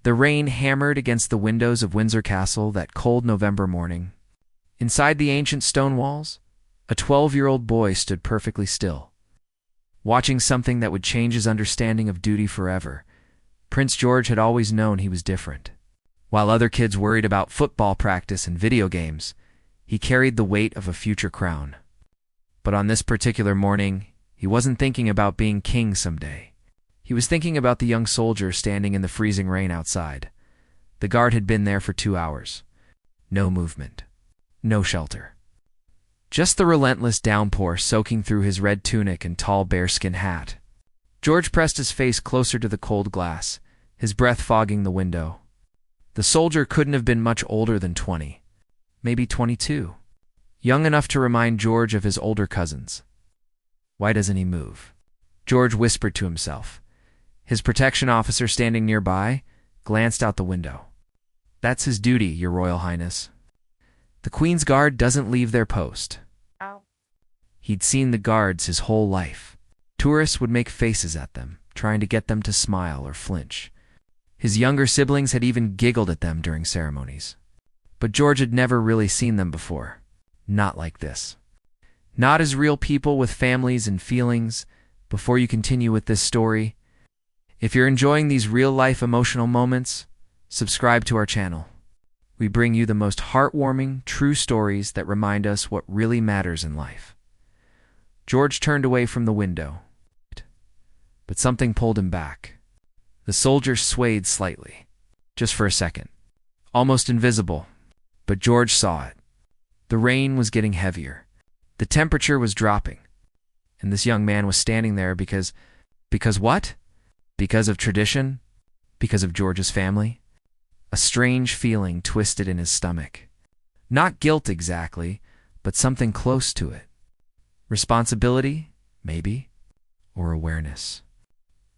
The rain hammered against the windows of Windsor Castle that cold November morning. Inside the ancient stone walls, a 12-year-old boy stood perfectly still, watching something that would change his understanding of duty forever. Prince George had always known he was different. While other kids worried about football practice and video games, he carried the weight of a future crown. But on this particular morning, he wasn't thinking about being king someday. He was thinking about the young soldier standing in the freezing rain outside. The guard had been there for 2 hours. No movement. No shelter. Just the relentless downpour soaking through his red tunic and tall bearskin hat. George pressed his face closer to the cold glass, his breath fogging the window. The soldier couldn't have been much older than 20. Maybe 22. Young enough to remind George of his older cousins. Why doesn't he move? George whispered to himself. His protection officer standing nearby glanced out the window. That's his duty, Your Royal Highness. The Queen's Guard doesn't leave their post. Ow. He'd seen the guards his whole life. Tourists would make faces at them, trying to get them to smile or flinch. His younger siblings had even giggled at them during ceremonies. But George had never really seen them before. Not like this. Not as real people with families and feelings. Before you continue with this story, if you're enjoying these real-life emotional moments, subscribe to our channel. We bring you the most heartwarming, true stories that remind us what really matters in life. George turned away from the window, but something pulled him back. The soldier swayed slightly, just for a second, almost invisible, but George saw it. The rain was getting heavier. The temperature was dropping, and this young man was standing there because what? Because of tradition? Because of George's family? A strange feeling twisted in his stomach. Not guilt exactly, but something close to it. Responsibility, maybe, or awareness.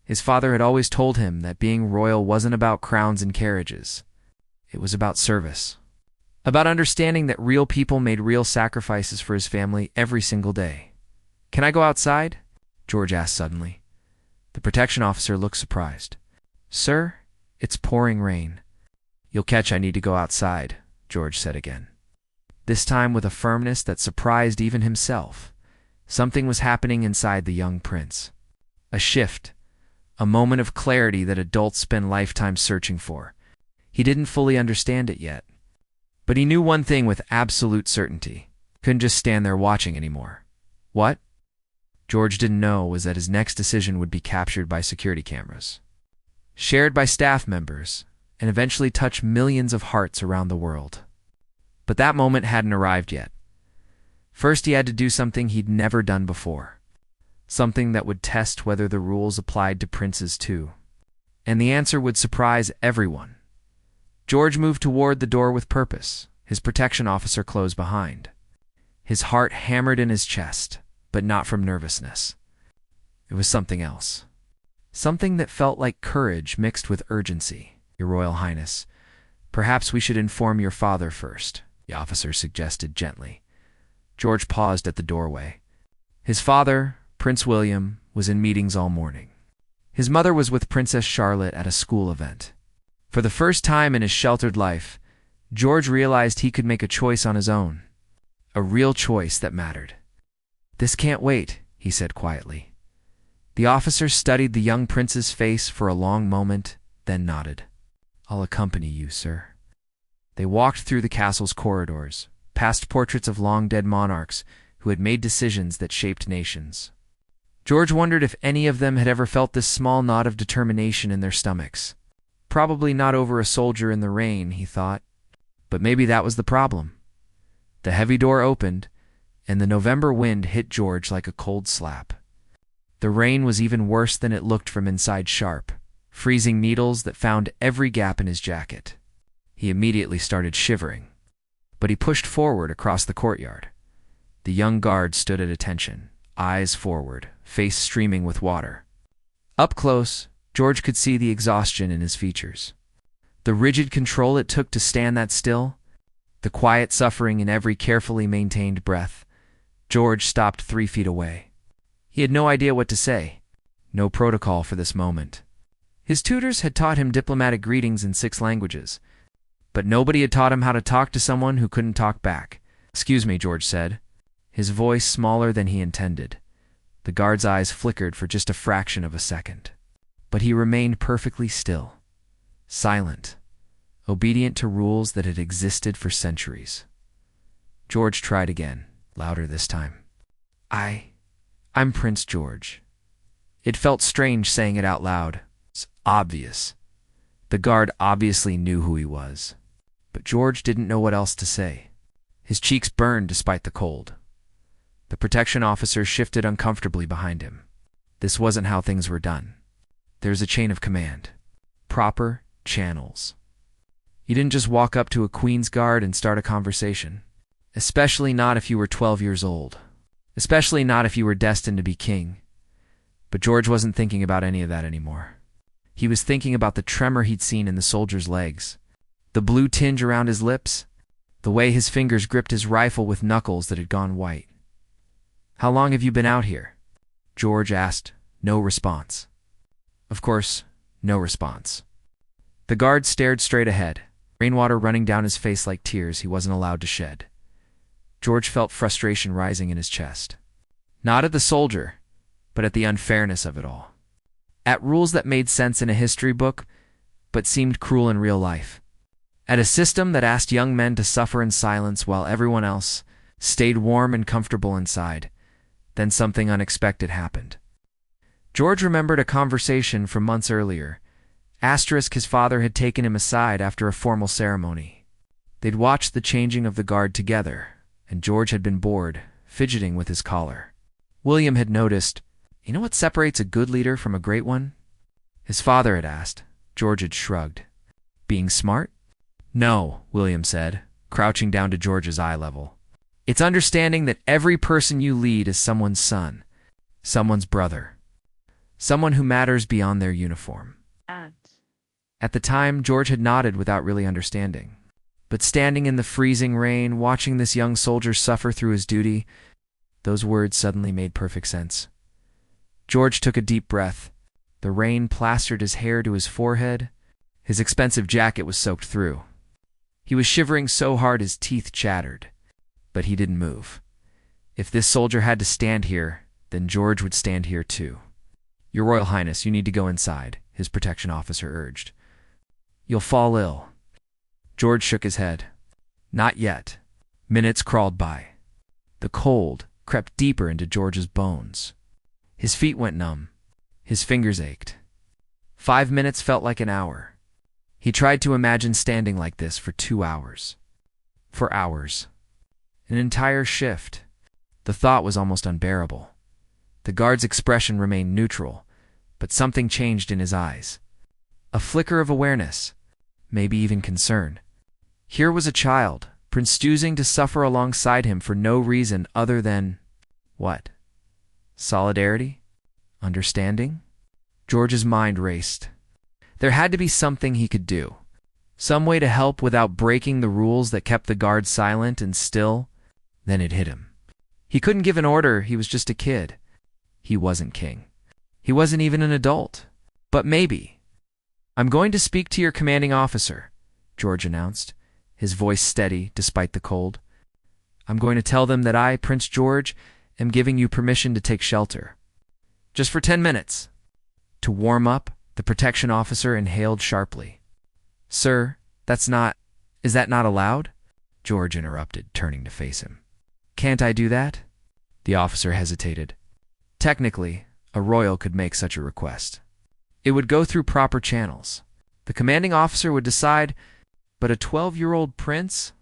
His father had always told him that being royal wasn't about crowns and carriages. It was about service. About understanding that real people made real sacrifices for his family every single day. "Can I go outside?" George asked suddenly. The protection officer looked surprised. "Sir, it's pouring rain." "You'll catch I need to go outside," George said again. This time with a firmness that surprised even himself. Something was happening inside the young prince. A shift. A moment of clarity that adults spend lifetimes searching for. He didn't fully understand it yet. But he knew one thing with absolute certainty. Couldn't just stand there watching anymore. What? George didn't know was that his next decision would be captured by security cameras, shared by staff members, and eventually touch millions of hearts around the world. But that moment hadn't arrived yet. First, he had to do something he'd never done before. Something that would test whether the rules applied to princes too. And the answer would surprise everyone. George moved toward the door with purpose, his protection officer close behind. His heart hammered in his chest, but not from nervousness. It was something else. Something that felt like courage mixed with urgency. "Your Royal Highness, perhaps we should inform your father first," the officer suggested gently. George paused at the doorway. His father, Prince William, was in meetings all morning. His mother was with Princess Charlotte at a school event. For the first time in his sheltered life, George realized he could make a choice on his own. A real choice that mattered. "This can't wait," he said quietly. The officer studied the young prince's face for a long moment, then nodded. "I'll accompany you, sir." They walked through the castle's corridors, past portraits of long-dead monarchs who had made decisions that shaped nations. George wondered if any of them had ever felt this small knot of determination in their stomachs. Probably not over a soldier in the rain, he thought. But maybe that was the problem. The heavy door opened, and the November wind hit George like a cold slap. The rain was even worse than it looked from inside sharp, freezing needles that found every gap in his jacket. He immediately started shivering. But he pushed forward across the courtyard. The young guard stood at attention, eyes forward, face streaming with water. Up close, George could see the exhaustion in his features. The rigid control it took to stand that still, the quiet suffering in every carefully maintained breath. George stopped 3 feet away. He had no idea what to say. No protocol for this moment. His tutors had taught him diplomatic greetings in 6 languages, but nobody had taught him how to talk to someone who couldn't talk back. "Excuse me," George said, his voice smaller than he intended. The guard's eyes flickered for just a fraction of a second, but he remained perfectly still, silent, obedient to rules that had existed for centuries. George tried again, louder this time. I'm Prince George." It felt strange saying it out loud. It's obvious. The guard obviously knew who he was, but George didn't know what else to say. His cheeks burned despite the cold. The protection officer shifted uncomfortably behind him. This wasn't how things were done. There's a chain of command. Proper channels. You didn't just walk up to a Queen's Guard and start a conversation. Especially not if you were 12 years old. Especially not if you were destined to be king. But George wasn't thinking about any of that anymore. He was thinking about the tremor he'd seen in the soldier's legs, the blue tinge around his lips, the way his fingers gripped his rifle with knuckles that had gone white. "How long have you been out here?" George asked. No response. Of course, no response. The guard stared straight ahead, rainwater running down his face like tears he wasn't allowed to shed. George felt frustration rising in his chest. Not at the soldier, but at the unfairness of it all. At rules that made sense in a history book, but seemed cruel in real life. At a system that asked young men to suffer in silence while everyone else stayed warm and comfortable inside. Then something unexpected happened. George remembered a conversation from months earlier. His father had taken him aside after a formal ceremony. They'd watched the changing of the guard together, and George had been bored, fidgeting with his collar. William had noticed, "You know what separates a good leader from a great one?" His father had asked. George had shrugged. "Being smart?" "No," William said, crouching down to George's eye level. "It's understanding that every person you lead is someone's son, someone's brother, someone who matters beyond their uniform." At the time, George had nodded without really understanding. But standing in the freezing rain, watching this young soldier suffer through his duty, those words suddenly made perfect sense. George took a deep breath. The rain plastered his hair to his forehead. His expensive jacket was soaked through. He was shivering so hard his teeth chattered. But he didn't move. If this soldier had to stand here, then George would stand here too. "Your Royal Highness, you need to go inside," his protection officer urged. "You'll fall ill." George shook his head. "Not yet." Minutes crawled by. The cold crept deeper into George's bones. His feet went numb. His fingers ached. 5 minutes felt like an hour. He tried to imagine standing like this for 2 hours. For hours. An entire shift. The thought was almost unbearable. The guard's expression remained neutral, but something changed in his eyes. A flicker of awareness, maybe even concern. Here was a child, choosing to suffer alongside him for no reason other than, what? Solidarity? Understanding? George's mind raced. There had to be something he could do. Some way to help without breaking the rules that kept the guard silent and still. Then it hit him. He couldn't give an order, he was just a kid. He wasn't king. He wasn't even an adult. But maybe. "I'm going to speak to your commanding officer," George announced, his voice steady despite the cold. "I'm going to tell them that I, Prince George, am giving you permission to take shelter. Just for 10 minutes. To warm up, the protection officer inhaled sharply. "Sir, is that not allowed?" George interrupted, turning to face him. "Can't I do that?" The officer hesitated. Technically, a royal could make such a request. It would go through proper channels. The commanding officer would decide, but a 12-year-old prince?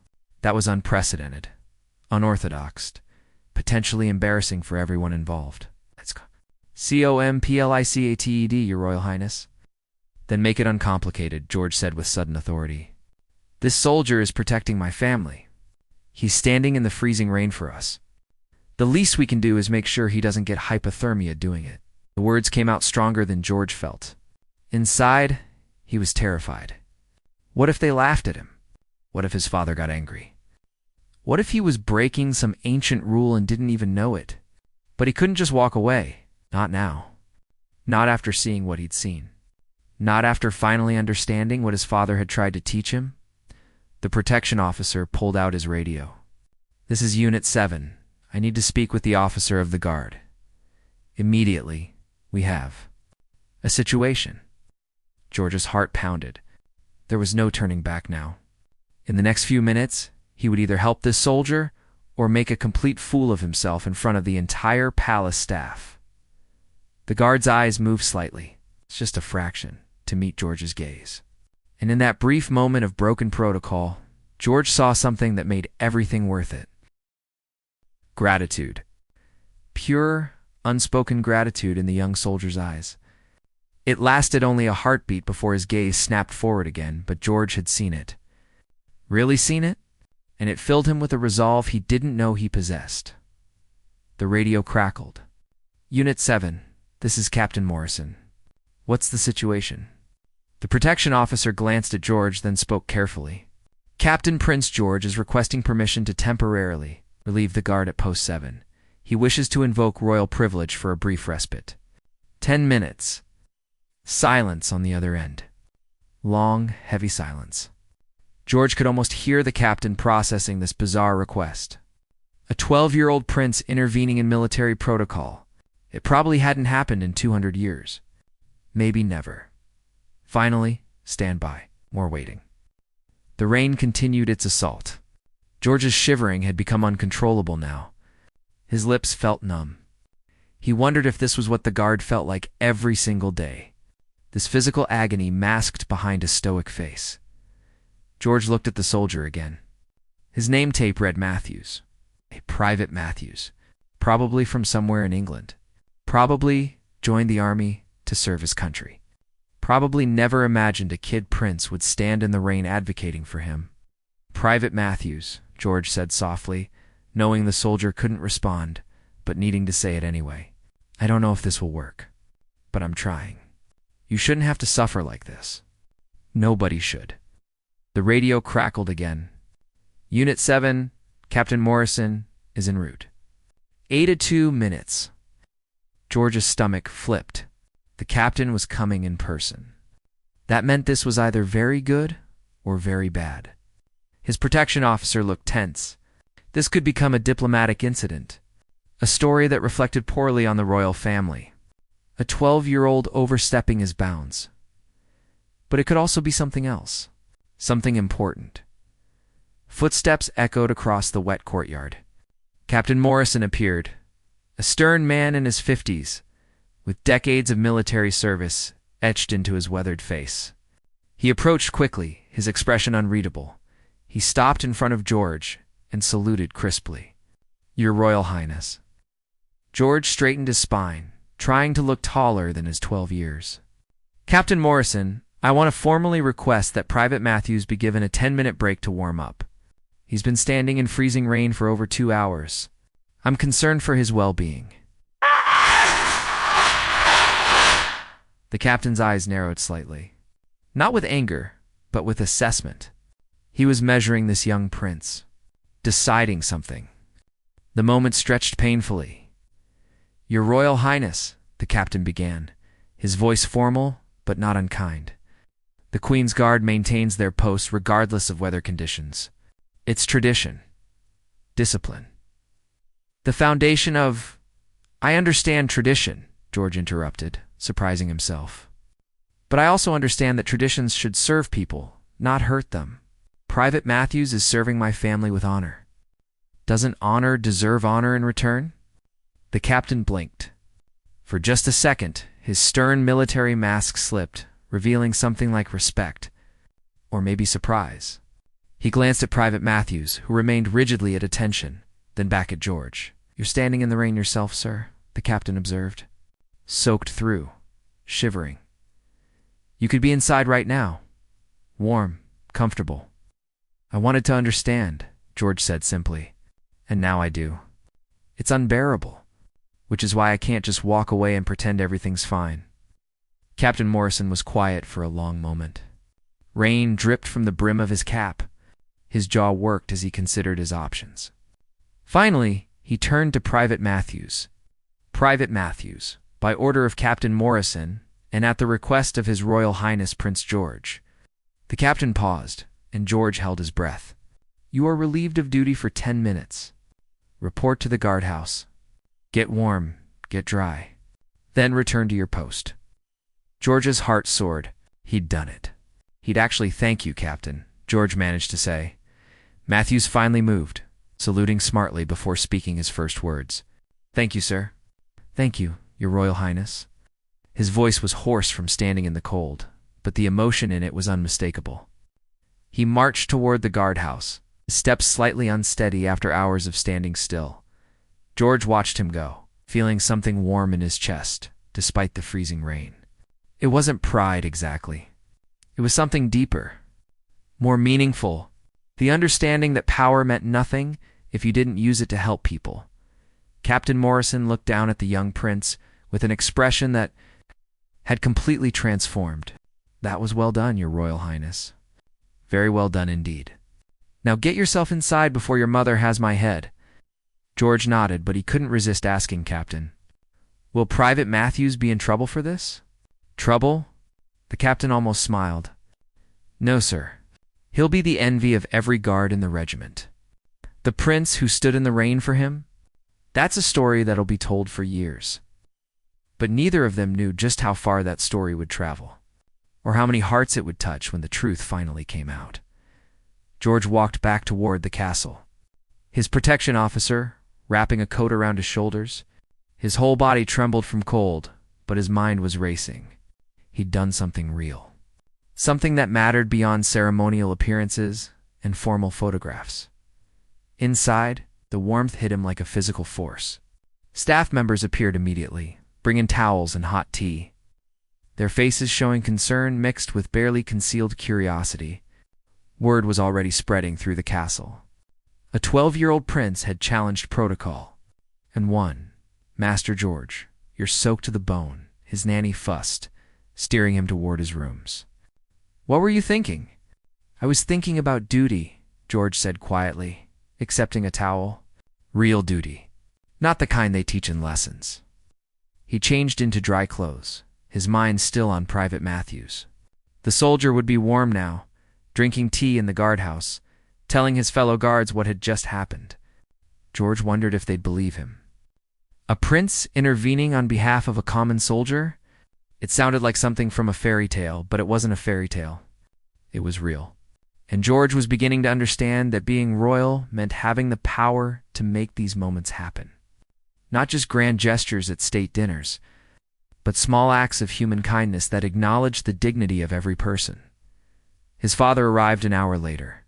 That was unprecedented, unorthodox, potentially embarrassing for everyone involved. Let's go. "Complicted, Your Royal Highness." "Then make it uncomplicated," George said with sudden authority. "This soldier is protecting my family. He's standing in the freezing rain for us. The least we can do is make sure he doesn't get hypothermia doing it." The words came out stronger than George felt. Inside, he was terrified. What if they laughed at him? What if his father got angry? What if he was breaking some ancient rule and didn't even know it? But he couldn't just walk away. Not now. Not after seeing what he'd seen. not after finally understanding what his father had tried to teach him. The protection officer pulled out his radio. "This is Unit 7. I need to speak with the officer of the guard. Immediately, we have a situation." George's heart pounded. There was no turning back now. In the next few minutes, he would either help this soldier or make a complete fool of himself in front of the entire palace staff. The guard's eyes moved slightly, it's just a fraction, to meet George's gaze. And in that brief moment of broken protocol, George saw something that made everything worth it. Gratitude. Pure, unspoken gratitude in the young soldier's eyes. It lasted only a heartbeat before his gaze snapped forward again, but George had seen it. Really seen it? And it filled him with a resolve he didn't know he possessed. The radio crackled. "Unit 7, this is Captain Morrison. What's the situation?" The protection officer glanced at George, then spoke carefully. "Captain Prince George is requesting permission to temporarily relieve the guard at Post 7. He wishes to invoke royal privilege for a brief respite." 10 minutes. Silence on the other end. Long, heavy silence. George could almost hear the captain processing this bizarre request. A 12-year-old prince intervening in military protocol. It probably hadn't happened in 200 years. Maybe never. Finally, stand by. More waiting. The rain continued its assault. George's shivering had become uncontrollable now. His lips felt numb. He wondered if this was what the guard felt like every single day. This physical agony masked behind a stoic face. George looked at the soldier again. His name tape read Matthews. A Private Matthews. Probably from somewhere in England. Probably joined the army to serve his country. Probably never imagined a kid prince would stand in the rain advocating for him. "Private Matthews," George said softly, knowing the soldier couldn't respond, but needing to say it anyway. "I don't know if this will work, but I'm trying. You shouldn't have to suffer like this. Nobody should." The radio crackled again. "Unit 7, Captain Morrison is en route." 82 minutes. George's stomach flipped. The captain was coming in person. That meant this was either very good or very bad. His protection officer looked tense. This could become a diplomatic incident, a story that reflected poorly on the royal family. A 12-year-old overstepping his bounds. But it could also be something else, something important. Footsteps echoed across the wet courtyard. Captain Morrison appeared, a stern man in his 50s, with decades of military service etched into his weathered face. He approached quickly, his expression unreadable. He stopped in front of George and saluted crisply. "Your Royal Highness." George straightened his spine, trying to look taller than his 12 years. "Captain Morrison, I want to formally request that Private Matthews be given a 10-minute break to warm up. He's been standing in freezing rain for over 2 hours. I'm concerned for his well-being." The captain's eyes narrowed slightly. Not with anger, but with assessment. He was measuring this young prince, deciding something. The moment stretched painfully. "Your Royal Highness," the captain began, his voice formal but not unkind. "The Queen's Guard maintains their post regardless of weather conditions. It's tradition. Discipline. The foundation of—" "I understand tradition," George interrupted, surprising himself. "But I also understand that traditions should serve people, not hurt them. Private Matthews is serving my family with honor. Doesn't honor deserve honor in return?" The captain blinked. For just a second, his stern military mask slipped, revealing something like respect, or maybe surprise. He glanced at Private Matthews, who remained rigidly at attention, then back at George. "You're standing in the rain yourself, sir," the captain observed. "Soaked through, shivering. You could be inside right now. Warm, comfortable." "I wanted to understand," George said simply. "And now I do. It's unbearable. Which is why I can't just walk away and pretend everything's fine." Captain Morrison was quiet for a long moment. Rain dripped from the brim of his cap. His jaw worked as he considered his options. Finally, he turned to Private Matthews. "Private Matthews, by order of Captain Morrison, and at the request of His Royal Highness Prince George. The captain paused, and George held his breath. You are relieved of duty for 10 minutes. Report to the guardhouse. Get warm, get dry. Then return to your post. George's heart soared. He'd done it. He'd actually thank you, Captain, George managed to say. Matthews finally moved, saluting smartly before speaking his first words. Thank you, sir. Thank you, Your Royal Highness. His voice was hoarse from standing in the cold, but the emotion in it was unmistakable. He marched toward the guardhouse, his steps slightly unsteady after hours of standing still. George watched him go, feeling something warm in his chest, despite the freezing rain. It wasn't pride exactly. It was something deeper, more meaningful, the understanding that power meant nothing if you didn't use it to help people. Captain Morrison looked down at the young prince with an expression that had completely transformed. That was well done, Your Royal Highness. Very well done indeed. Now get yourself inside before your mother has my head. George nodded, but he couldn't resist asking, Captain, will Private Matthews be in trouble for this? Trouble? The captain almost smiled. No, sir. He'll be the envy of every guard in the regiment. The prince who stood in the rain for him? That's a story that'll be told for years. But neither of them knew just how far that story would travel, or how many hearts it would touch when the truth finally came out. George walked back toward the castle. His protection officer, wrapping a coat around his shoulders, his whole body trembled from cold, but his mind was racing. He'd done something real. Something that mattered beyond ceremonial appearances and formal photographs. Inside, the warmth hit him like a physical force. Staff members appeared immediately, bringing towels and hot tea, their faces showing concern mixed with barely concealed curiosity. Word was already spreading through the castle. A 12-year-old prince had challenged protocol, and won. Master George, you're soaked to the bone, his nanny fussed, steering him toward his rooms. What were you thinking? I was thinking about duty, George said quietly, accepting a towel. Real duty, not the kind they teach in lessons. He changed into dry clothes, his mind still on Private Matthews. The soldier would be warm now, drinking tea in the guardhouse, telling his fellow guards what had just happened. George wondered if they'd believe him. A prince intervening on behalf of a common soldier? It sounded like something from a fairy tale, but it wasn't a fairy tale. It was real. And George was beginning to understand that being royal meant having the power to make these moments happen. Not just grand gestures at state dinners, but small acts of human kindness that acknowledged the dignity of every person. His father arrived an hour later.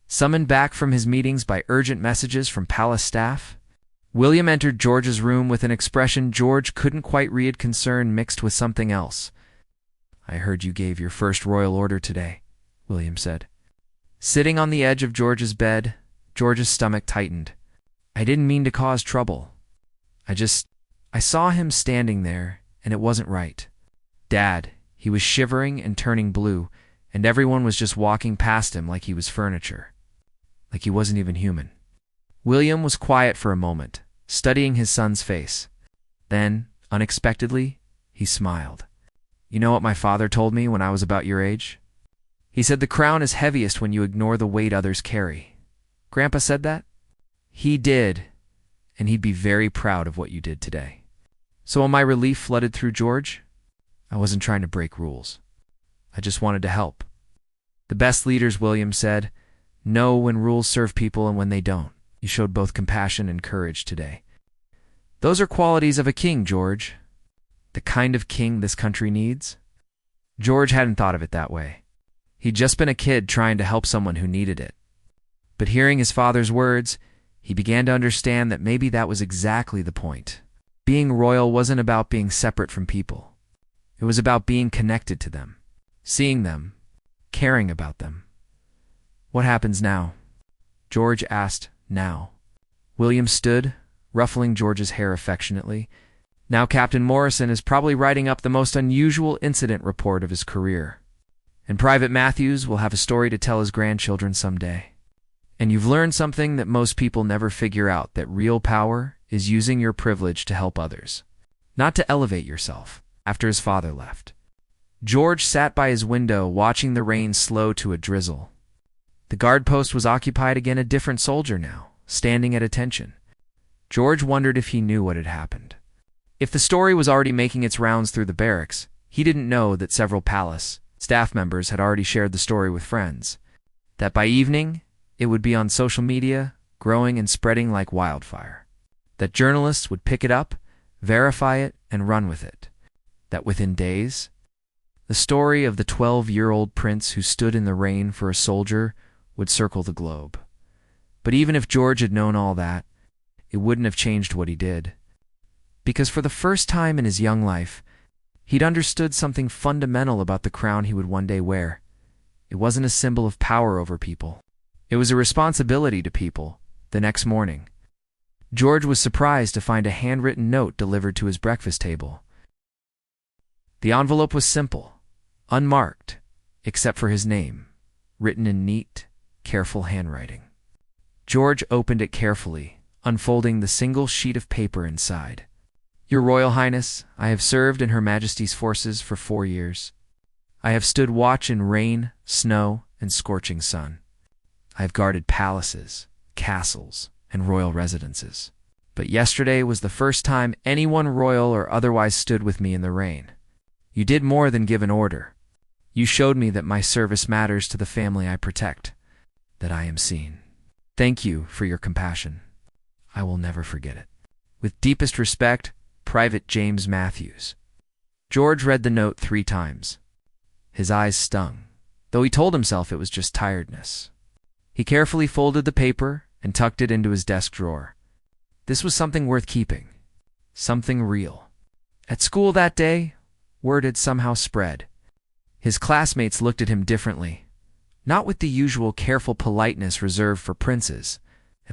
Summoned back from his meetings by urgent messages from palace staff, William entered George's room with an expression George couldn't quite read, concern mixed with something else. I heard you gave your first royal order today, William said. Sitting on the edge of George's bed, George's stomach tightened. I didn't mean to cause trouble. I saw him standing there, and it wasn't right. Dad, he was shivering and turning blue, and everyone was just walking past him like he was furniture. Like he wasn't even human. William was quiet for a moment, studying his son's face. Then, unexpectedly, he smiled. You know what my father told me when I was about your age? He said the crown is heaviest when you ignore the weight others carry. Grandpa said that? He did, and he'd be very proud of what you did today. So when my relief flooded through George, I wasn't trying to break rules. I just wanted to help. The best leaders, William said, know when rules serve people and when they don't. You showed both compassion and courage today. Those are qualities of a king, George. The kind of king this country needs. George hadn't thought of it that way. He'd just been a kid trying to help someone who needed it. But hearing his father's words, he began to understand that maybe that was exactly the point. Being royal wasn't about being separate from people. It was about being connected to them, seeing them, caring about them. What happens now? George asked. Now. William stood, ruffling George's hair affectionately. Now Captain Morrison is probably writing up the most unusual incident report of his career. And Private Matthews will have a story to tell his grandchildren someday. And you've learned something that most people never figure out, that real power is using your privilege to help others, not to elevate yourself. After his father left, George sat by his window watching the rain slow to a drizzle. The guard post was occupied again, a different soldier now, standing at attention. George wondered if he knew what had happened. If the story was already making its rounds through the barracks, he didn't know that several palace staff members had already shared the story with friends. That by evening, it would be on social media, growing and spreading like wildfire. That journalists would pick it up, verify it, and run with it. That within days, the story of the 12-year-old prince who stood in the rain for a soldier would circle the globe. But even if George had known all that, it wouldn't have changed what he did. Because for the first time in his young life, he'd understood something fundamental about the crown he would one day wear. It wasn't a symbol of power over people. It was a responsibility to people. The next morning, George was surprised to find a handwritten note delivered to his breakfast table. The envelope was simple, unmarked, except for his name, written in neat, careful handwriting. George opened it carefully, unfolding the single sheet of paper inside. Your Royal Highness, I have served in Her Majesty's forces for 4 years. I have stood watch in rain, snow, and scorching sun. I have guarded palaces, castles, and royal residences. But yesterday was the first time anyone royal or otherwise stood with me in the rain. You did more than give an order. You showed me that my service matters to the family I protect, that I am seen. Thank you for your compassion. I will never forget it. With deepest respect, Private James Matthews. George read the note 3 times. His eyes stung, though he told himself it was just tiredness. He carefully folded the paper and tucked it into his desk drawer. This was something worth keeping, something real. At school that day, word had somehow spread. His classmates looked at him differently, not with the usual careful politeness reserved for princes,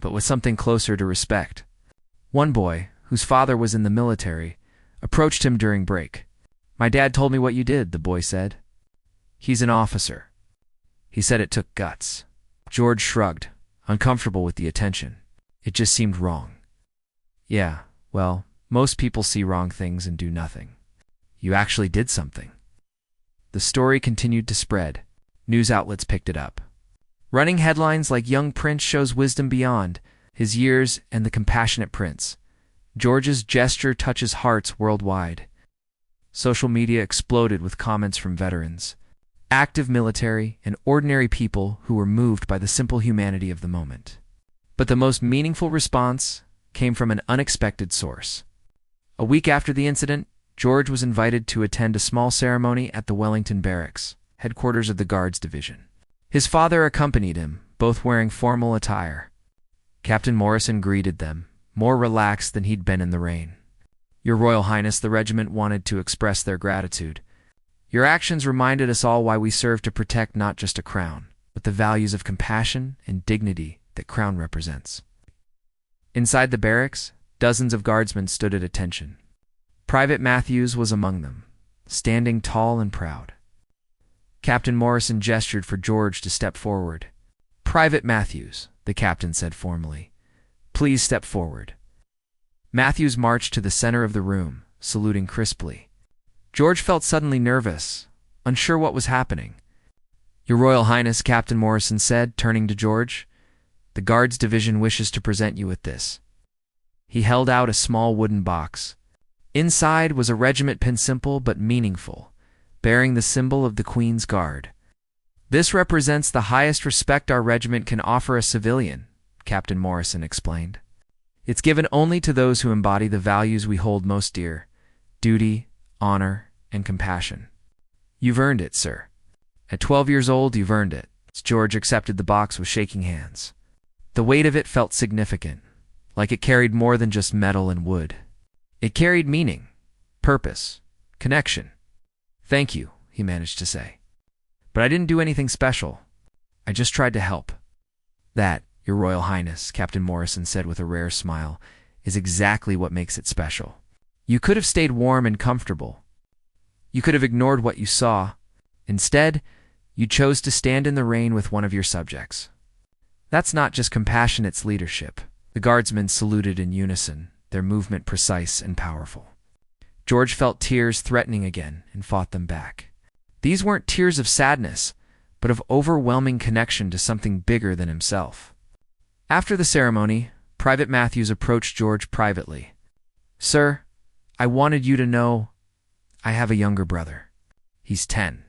but with something closer to respect. One boy, whose father was in the military, approached him during break. My dad told me what you did, the boy said. He's an officer. He said it took guts. George shrugged, uncomfortable with the attention. It just seemed wrong. Yeah, well, most people see wrong things and do nothing. You actually did something. The story continued to spread. News outlets picked it up. Running headlines like Young Prince shows wisdom beyond his years and the compassionate prince. George's gesture touches hearts worldwide. Social media exploded with comments from veterans, active military, and ordinary people who were moved by the simple humanity of the moment. But the most meaningful response came from an unexpected source. A week after the incident, George was invited to attend a small ceremony at the Wellington Barracks, headquarters of the Guards Division. His father accompanied him, both wearing formal attire. Captain Morrison greeted them, more relaxed than he'd been in the rain. Your Royal Highness, the regiment wanted to express their gratitude. Your actions reminded us all why we serve to protect not just a crown, but the values of compassion and dignity that crown represents. Inside the barracks, dozens of guardsmen stood at attention. Private Matthews was among them, standing tall and proud. Captain Morrison gestured for George to step forward. Private Matthews, the captain said formally. Please step forward. Matthews marched to the center of the room, saluting crisply. George felt suddenly nervous, unsure what was happening. Your Royal Highness, Captain Morrison said, turning to George, the Guards Division wishes to present you with this. He held out a small wooden box. Inside was a regiment pin, simple but meaningful, bearing the symbol of the Queen's Guard. This represents the highest respect our regiment can offer a civilian, Captain Morrison explained. It's given only to those who embody the values we hold most dear: duty, honor, and compassion. You've earned it, sir. At 12 years old, you've earned it. George accepted the box with shaking hands. The weight of it felt significant, like it carried more than just metal and wood. It carried meaning, purpose, connection. Thank you, he managed to say. But I didn't do anything special. I just tried to help. That, Your Royal Highness, Captain Morrison said with a rare smile, is exactly what makes it special. You could have stayed warm and comfortable. You could have ignored what you saw. Instead, you chose to stand in the rain with one of your subjects. That's not just compassion, it's leadership. The guardsmen saluted in unison, their movement precise and powerful. George felt tears threatening again and fought them back. These weren't tears of sadness, but of overwhelming connection to something bigger than himself. After the ceremony, Private Matthews approached George privately. "Sir, I wanted you to know I have a younger brother. He's 10.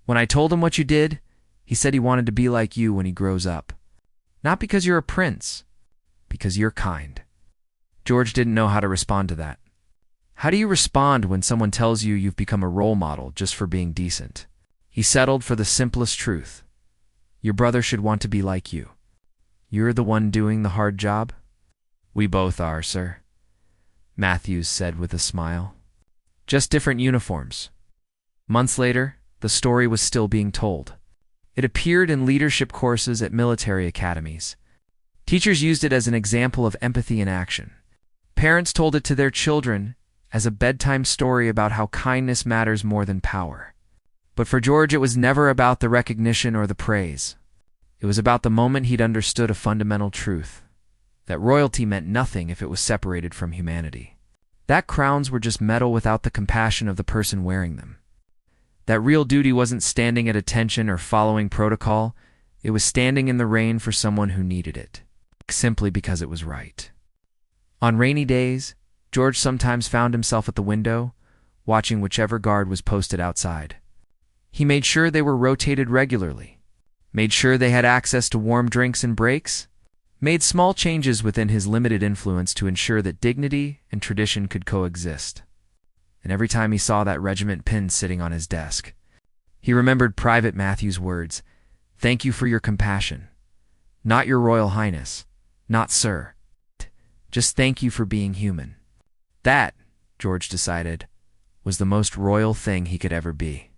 When I told him what you did, he said he wanted to be like you when he grows up. Not because you're a prince, because you're kind." George didn't know how to respond to that. How do you respond when someone tells you you've become a role model just for being decent? He settled for the simplest truth. Your brother should want to be like you. You're the one doing the hard job? "We both are, sir," Matthews said with a smile. "Just different uniforms." Months later, the story was still being told. It appeared in leadership courses at military academies. Teachers used it as an example of empathy in action. Parents told it to their children as a bedtime story about how kindness matters more than power. But for George, it was never about the recognition or the praise. It was about the moment he'd understood a fundamental truth, that royalty meant nothing if it was separated from humanity. That crowns were just metal without the compassion of the person wearing them. That real duty wasn't standing at attention or following protocol, it was standing in the rain for someone who needed it, simply because it was right. On rainy days, George sometimes found himself at the window, watching whichever guard was posted outside. He made sure they were rotated regularly, made sure they had access to warm drinks and breaks, made small changes within his limited influence to ensure that dignity and tradition could coexist. And every time he saw that regiment pin sitting on his desk, he remembered Private Matthews' words, "Thank you for your compassion. Not your Royal Highness, not sir. Just thank you for being human." That, George decided, was the most royal thing he could ever be.